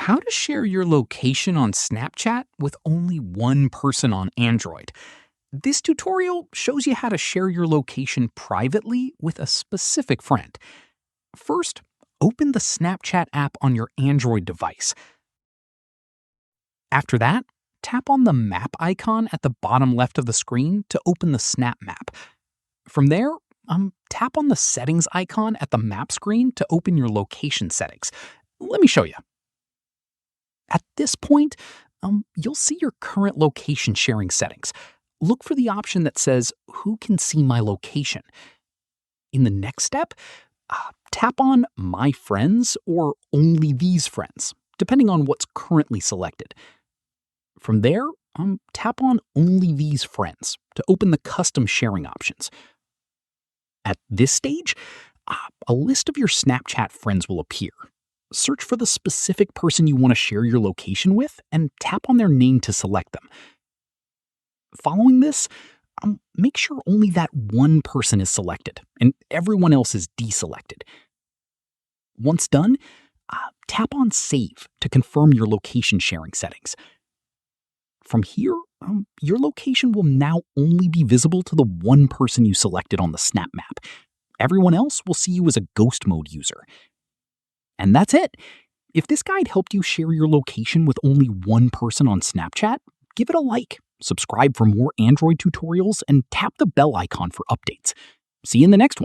How to share your location on Snapchat with only one person on Android. This tutorial shows you how to share your location privately with a specific friend. First, open the Snapchat app on your Android device. After that, tap on the map icon at the bottom left of the screen to open the Snap Map. From there, tap on the settings icon at the map screen to open your location settings. Let me show you. At this point, you'll see your current location sharing settings. Look for the option that says, "Who can see my location?" In the next step, tap on My Friends or Only These Friends, depending on what's currently selected. From there, tap on Only These Friends to open the custom sharing options. At this stage, a list of your Snapchat friends will appear. Search for the specific person you want to share your location with and tap on their name to select them. Following this, make sure only that one person is selected and everyone else is deselected. Once done, tap on Save to confirm your location sharing settings. From here, your location will now only be visible to the one person you selected on the Snap Map. Everyone else will see you as a ghost mode user. And that's it. If this guide helped you share your location with only one person on Snapchat, give it a like, subscribe for more Android tutorials, and tap the bell icon for updates. See you in the next one.